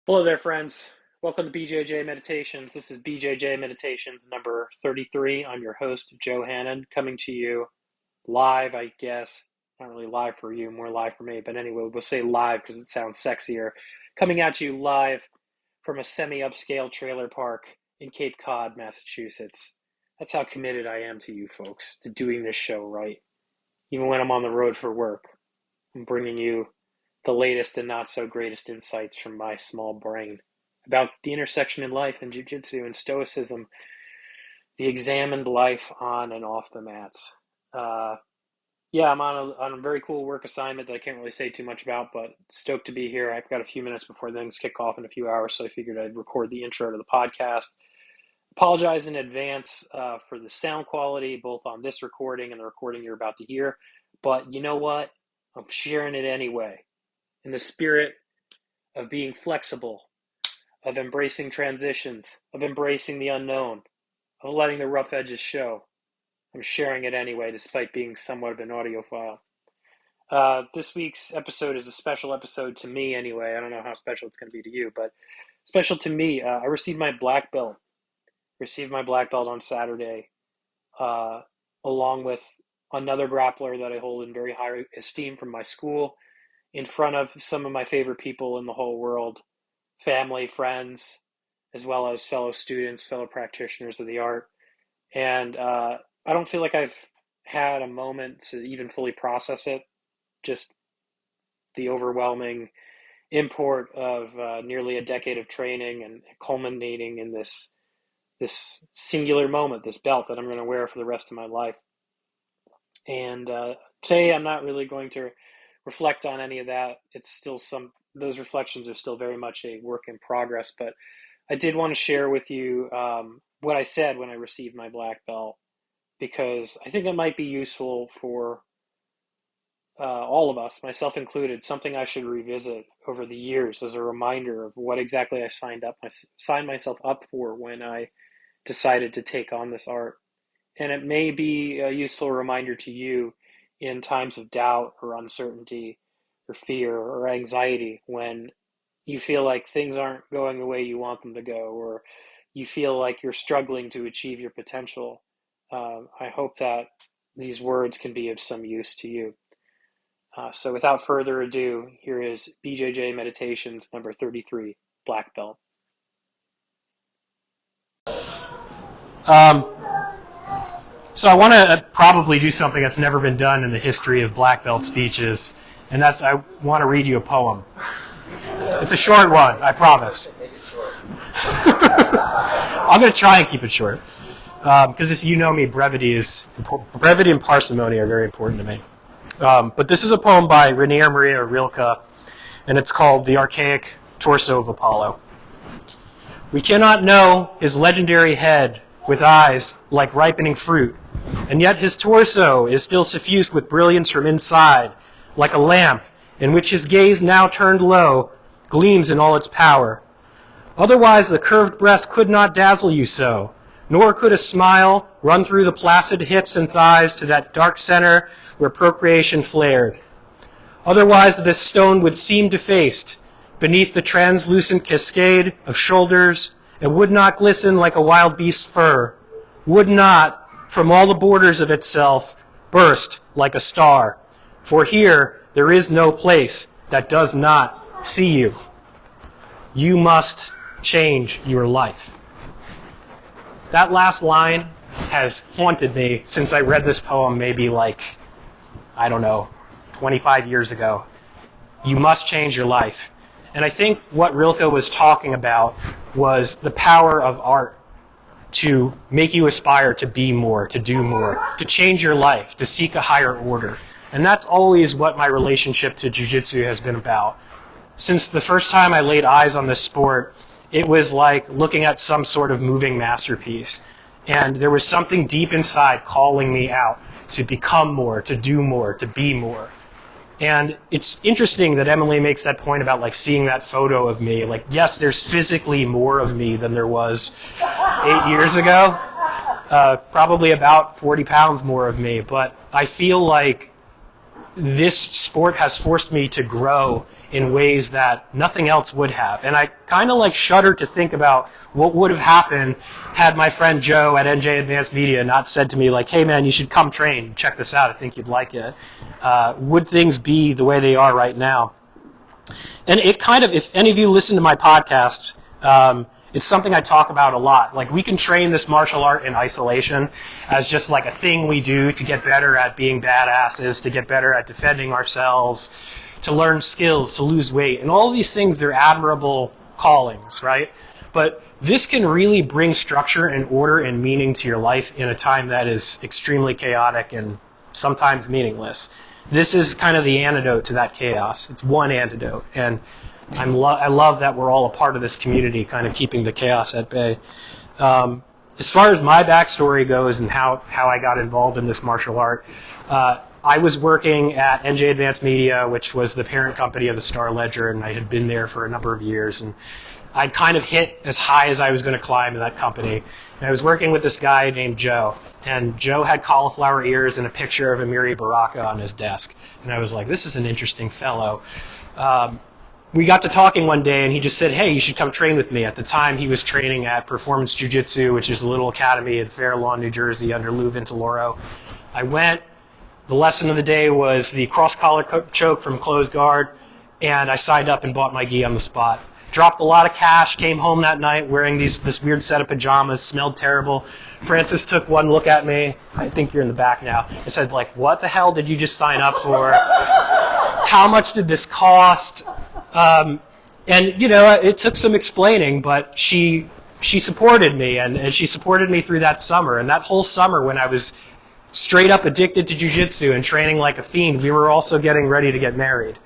Hello there, friends. Welcome to BJJ Meditations. This is BJJ Meditations number 33. I'm your host, Joe Hannon, coming to you live, I guess. Not really live for you, more live for me. But anyway, we'll say live because it sounds sexier. Coming at you live from a semi-upscale trailer park in Cape Cod, Massachusetts. That's how committed I am to you folks, to doing this show right. Even when I'm on the road for work, I'm bringing you the latest and not so greatest insights from my small brain about the intersection in life and Jiu Jitsu and Stoicism, the examined life on and off the mats. I'm on a very cool work assignment that I can't really say too much about, but stoked to be here. I've got a few minutes before things kick off in a few hours, so I figured I'd record the intro to the podcast. Apologize in advance for the sound quality, both on this recording and the recording you're about to hear, but you know what? I'm sharing it anyway. In the spirit of being flexible, of embracing transitions, of embracing the unknown, of letting the rough edges show, I'm sharing it anyway, despite being somewhat of an audiophile. This week's episode is a special episode to me anyway. I don't know how special it's going to be to you, but special to me. I received my black belt. On Saturday, along with another grappler that I hold in very high esteem from my school, in front of some of my favorite people in the whole world, family, friends, as well as fellow students, fellow practitioners of the art. And I don't feel like I've had a moment to even fully process it, just the overwhelming import of nearly a decade of training and culminating in this singular moment, this belt that I'm going to wear for the rest of my life. And today I'm not really going to reflect on any of that. It's still those reflections are still very much a work in progress, but I did want to share with you what I said when I received my black belt, because I think it might be useful for all of us, myself included, something I should revisit over the years as a reminder of what exactly I signed myself up for when I decided to take on this art. And it may be a useful reminder to you in times of doubt or uncertainty or fear or anxiety, when you feel like things aren't going the way you want them to go, or you feel like you're struggling to achieve your potential. I hope that these words can be of some use to you. So without further ado, here is BJJ Meditations number 33, Black Belt. So I want to probably do something that's never been done in the history of black belt speeches, and that's I want to read you a poem. It's a short one, I promise. I'm going to try and keep it short, because if you know me, brevity and parsimony are very important to me. But this is a poem by Rainer Maria Rilke, and it's called The Archaic Torso of Apollo. We cannot know his legendary head with eyes like ripening fruit, and yet his torso is still suffused with brilliance from inside, like a lamp in which his gaze, now turned low, gleams in all its power. Otherwise the curved breast could not dazzle you so, nor could a smile run through the placid hips and thighs to that dark center where procreation flared. Otherwise this stone would seem defaced beneath the translucent cascade of shoulders, and would not glisten like a wild beast's fur, would not, from all the borders of itself, burst like a star. For here there is no place that does not see you. You must change your life. That last line has haunted me since I read this poem maybe 25 years ago. You must change your life. And I think what Rilke was talking about was the power of art to make you aspire to be more, to do more, to change your life, to seek a higher order. And that's always what my relationship to jiu-jitsu has been about. Since the first time I laid eyes on this sport, it was like looking at some sort of moving masterpiece. And there was something deep inside calling me out to become more, to do more, to be more. And it's interesting that Emily makes that point about seeing that photo of me. Yes, there's physically more of me than there was 8 years ago. Probably about 40 pounds more of me. But I feel like this sport has forced me to grow in ways that nothing else would have. And I kind of like shudder to think about what would have happened had my friend Joe at NJ Advanced Media not said to me like, hey man, you should come train, check this out, I think you'd like it. Would things be the way they are right now? And it kind of, if any of you listen to my podcast, it's something I talk about a lot. Like, we can train this martial art in isolation as just like a thing we do to get better at being badasses, to get better at defending ourselves, to learn skills, to lose weight. And all of these things, they're admirable callings, right? But this can really bring structure and order and meaning to your life in a time that is extremely chaotic and sometimes meaningless. This is kind of the antidote to that chaos. It's one antidote. And I love that we're all a part of this community, kind of keeping the chaos at bay. As far as my backstory goes and how I got involved in this martial art, I was working at NJ Advanced Media, which was the parent company of the Star Ledger, and I had been there for a number of years. And I'd kind of hit as high as I was going to climb in that company. And I was working with this guy named Joe. And Joe had cauliflower ears and a picture of Amiri Baraka on his desk. And I was like, this is an interesting fellow. We got to talking one day, and he just said, hey, you should come train with me. At the time, he was training at Performance Jiu Jitsu, which is a little academy in Fair Lawn, New Jersey, under Lou Vintaloro. I went. The lesson of the day was the cross-collar choke from closed guard, and I signed up and bought my gi on the spot. Dropped a lot of cash, came home that night wearing this weird set of pajamas, smelled terrible. Francis took one look at me. I think you're in the back now. I said, like, what the hell did you just sign up for? How much did this cost? And, you know, it took some explaining, but she supported me, and she supported me through that summer. And that whole summer when I was straight up addicted to jiu-jitsu and training like a fiend, we were also getting ready to get married.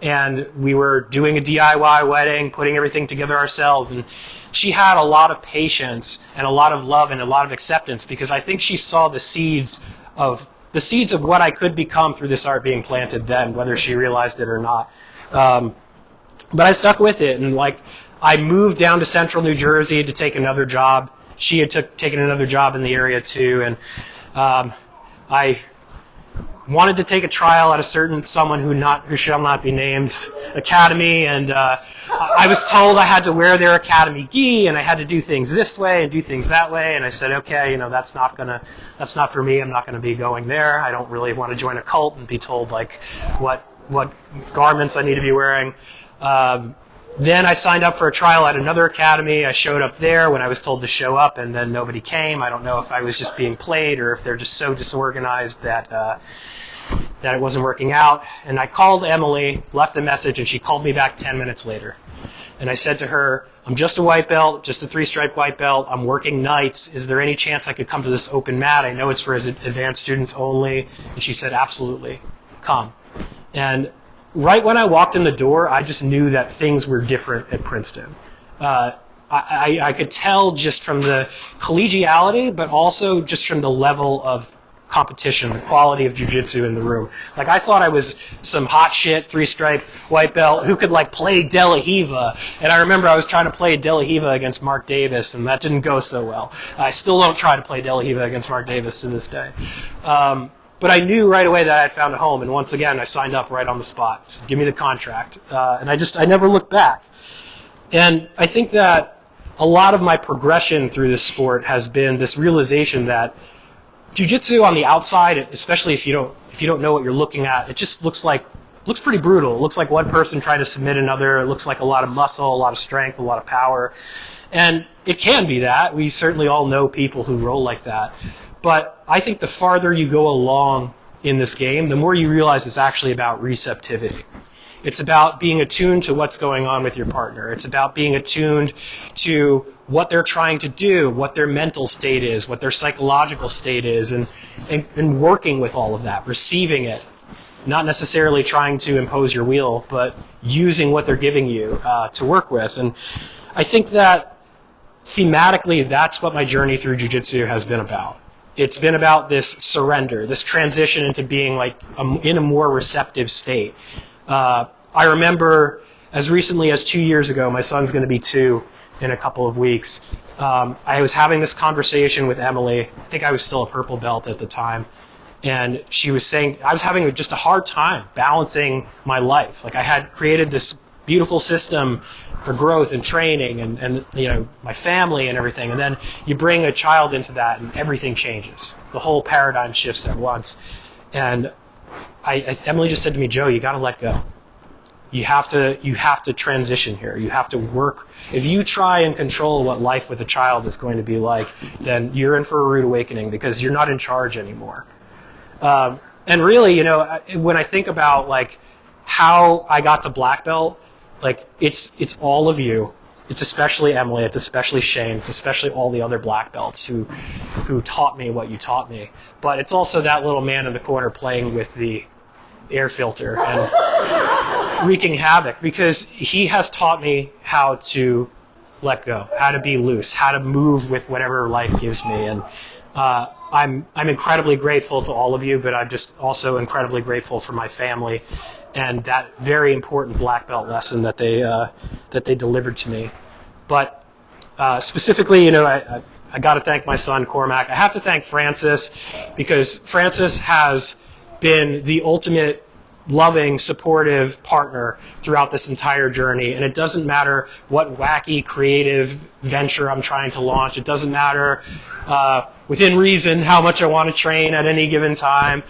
And we were doing a DIY wedding, putting everything together ourselves. And she had a lot of patience and a lot of love and a lot of acceptance, because I think she saw the seeds of what I could become through this art being planted then, whether she realized it or not. But I stuck with it, and like, I moved down to central New Jersey to take another job. She had taken another job in the area too, and I wanted to take a trial at a certain someone who shall not be named academy, and I was told I had to wear their academy gi, and I had to do things this way and do things that way, and I said, okay, you know, that's not for me. I'm not gonna be going there. I don't really want to join a cult and be told like what garments I need to be wearing. Then I signed up for a trial at another academy. I showed up there when I was told to show up, and then nobody came. I don't know if I was just being played or if they're just so disorganized that it wasn't working out. And I called Emily, left a message, and she called me back 10 minutes later. And I said to her, I'm just a white belt, just a 3-stripe white belt. I'm working nights. Is there any chance I could come to this open mat? I know it's for advanced students only. And she said, absolutely, come. And right when I walked in the door, I just knew that things were different at Princeton. I could tell just from the collegiality, but also just from the level of competition, the quality of jiu-jitsu in the room. Like, I thought I was some hot shit 3-stripe white belt who could like play De La Riva. And I remember I was trying to play De La Riva against Mark Davis, and that didn't go so well. I still don't try to play De La Riva against Mark Davis to this day. But I knew right away that I had found a home, and once again, I signed up right on the spot. So give me the contract. And I never looked back. And I think that a lot of my progression through this sport has been this realization that jiu-jitsu on the outside, especially if you don't know what you're looking at, it just looks pretty brutal. It looks like one person trying to submit another. It looks like a lot of muscle, a lot of strength, a lot of power. And it can be that. We certainly all know people who roll like that. But I think the farther you go along in this game, the more you realize it's actually about receptivity. It's about being attuned to what's going on with your partner. It's about being attuned to what they're trying to do, what their mental state is, what their psychological state is, and working with all of that, receiving it. Not necessarily trying to impose your will, but using what they're giving you to work with. And I think that thematically, that's what my journey through jiu-jitsu has been about. It's been about this surrender, this transition into being like in a more receptive state. I remember as recently as 2 years ago, my son's going to be 2 in a couple of weeks. I was having this conversation with Emily. I think I was still a purple belt at the time. And she was saying I was having just a hard time balancing my life. Like I had created this beautiful system for growth and training and my family and everything. And then you bring a child into that and everything changes. The whole paradigm shifts at once. And Emily just said to me, Joe, you got to let go. You have to transition here. You have to work. If you try and control what life with a child is going to be like, then you're in for a rude awakening because you're not in charge anymore. And really, when I think about like how I got to black belt, like it's all of you. It's especially Emily. It's especially Shane. It's especially all the other black belts who taught me what you taught me. But it's also that little man in the corner playing with the air filter and wreaking havoc because he has taught me how to let go, how to be loose, how to move with whatever life gives me. And I'm incredibly grateful to all of you, but I'm just also incredibly grateful for my family and that very important black belt lesson that they delivered to me. But specifically, I got to thank my son Cormac. I have to thank Francis because Francis has been the ultimate loving, supportive partner throughout this entire journey. And it doesn't matter what wacky, creative venture I'm trying to launch. It doesn't matter within reason how much I want to train at any given time.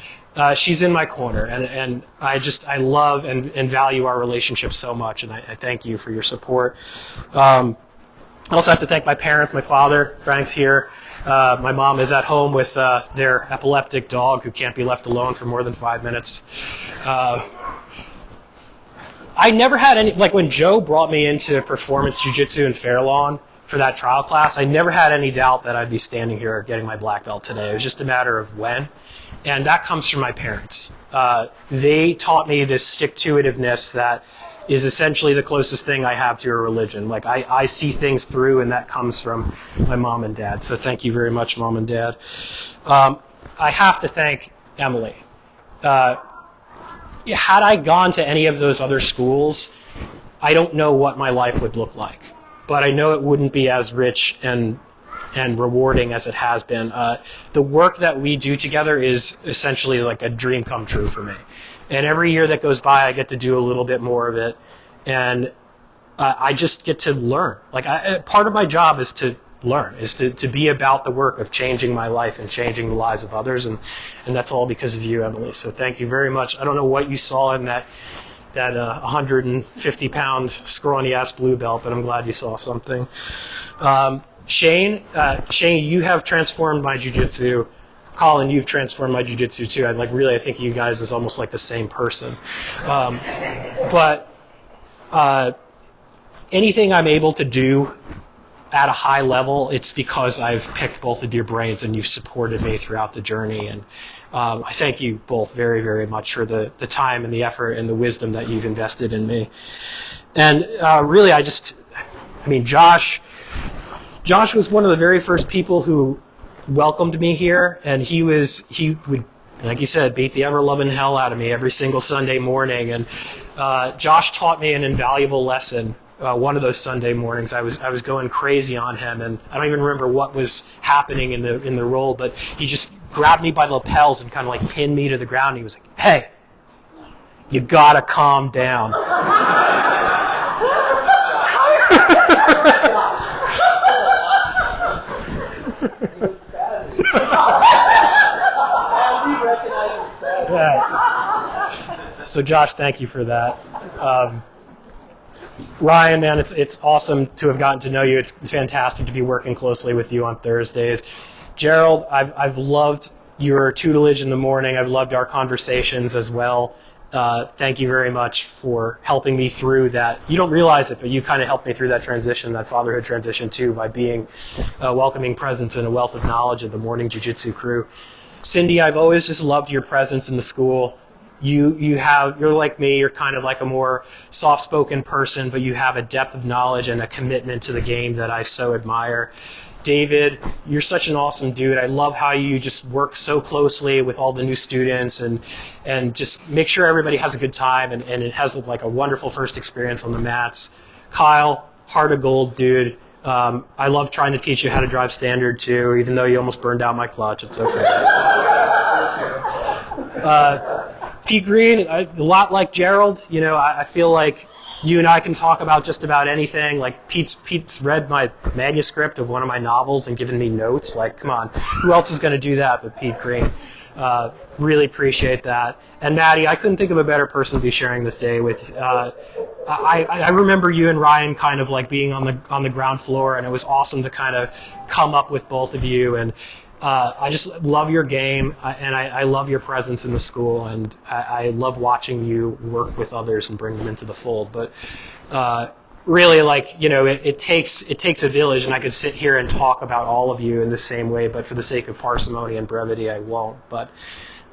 She's in my corner, and I love and value our relationship so much, and I thank you for your support. I also have to thank my parents, my father, Frank's here. My mom is at home with their epileptic dog who can't be left alone for more than 5 minutes. I never had any, like when Joe brought me into performance jiu-jitsu in Fair Lawn for that trial class, I never had any doubt that I'd be standing here getting my black belt today. It was just a matter of when. And that comes from my parents. They taught me this stick-to-itiveness that is essentially the closest thing I have to a religion. Like I see things through, and that comes from my mom and dad. So thank you very much, Mom and Dad. I have to thank Emily. Had I gone to any of those other schools, I don't know what my life would look like. But I know it wouldn't be as rich and rewarding as it has been. The work that we do together is essentially like a dream come true for me. And every year that goes by, I get to do a little bit more of it. And I just get to learn. Like part of my job is to learn, is to be about the work of changing my life and changing the lives of others. And that's all because of you, Emily. So thank you very much. I don't know what you saw in that 150-pound scrawny-ass blue belt, but I'm glad you saw something. Shane, you have transformed my jiu-jitsu. Colin, you've transformed my jiu-jitsu too. I think you guys is almost like the same person. But anything I'm able to do at a high level, it's because I've picked both of your brains and you've supported me throughout the journey. And I thank you both very, very much for the time and the effort and the wisdom that you've invested in me. And really, Josh was one of the very first people who welcomed me here, and he would, like you said, beat the ever-loving hell out of me every single Sunday morning. And Josh taught me an invaluable lesson. One of those Sunday mornings, I was going crazy on him, and I don't even remember what was happening in the roll, but he just grabbed me by the lapels and kind of like pinned me to the ground. And he was like, "Hey, you gotta calm down." Yeah. So Josh, thank you for that. Ryan, man, it's awesome to have gotten to know you. It's fantastic to be working closely with you on Thursdays. Gerald, I've loved your tutelage in the morning. I've loved our conversations as well. Thank you very much for helping me through that. You don't realize it, but you kind of helped me through that transition, that fatherhood transition too, by being a welcoming presence and a wealth of knowledge of the morning jiu-jitsu crew. Cindy, I've always just loved your presence in the school. You're like me, you're kind of like a more soft-spoken person, but you have a depth of knowledge and a commitment to the game that I so admire. David, you're such an awesome dude. I love how you just work so closely with all the new students and just make sure everybody has a good time and it has like a wonderful first experience on the mats. Kyle, heart of gold, dude. I love trying to teach you how to drive standard too, even though you almost burned out my clutch. It's okay. Pete Green, a lot like Gerald, I feel like you and I can talk about just about anything. Like Pete's read my manuscript of one of my novels and given me notes. Like, come on, who else is going to do that but Pete Green? Really appreciate that. And Maddie, I couldn't think of a better person to be sharing this day with. I remember you and Ryan kind of like being on the ground floor, and it was awesome to kind of come up with both of you. And I just love your game, and I love your presence in the school, and I love watching you work with others and bring them into the fold. But really, like, it takes a village, and I could sit here and talk about all of you in the same way, but for the sake of parsimony and brevity, I won't. But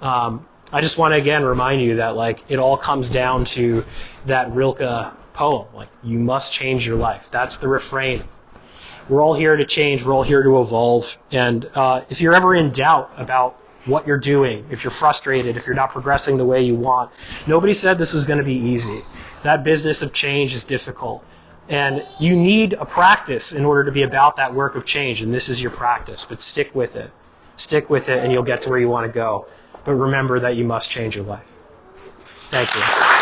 I just want to again remind you that like it all comes down to that Rilke poem. Like, you must change your life. That's the refrain. We're all here to change. We're all here to evolve. And if you're ever in doubt about what you're doing, if you're frustrated, if you're not progressing the way you want, nobody said this was going to be easy. That business of change is difficult. And you need a practice in order to be about that work of change, and this is your practice. But stick with it. Stick with it, and you'll get to where you want to go. But remember that you must change your life. Thank you.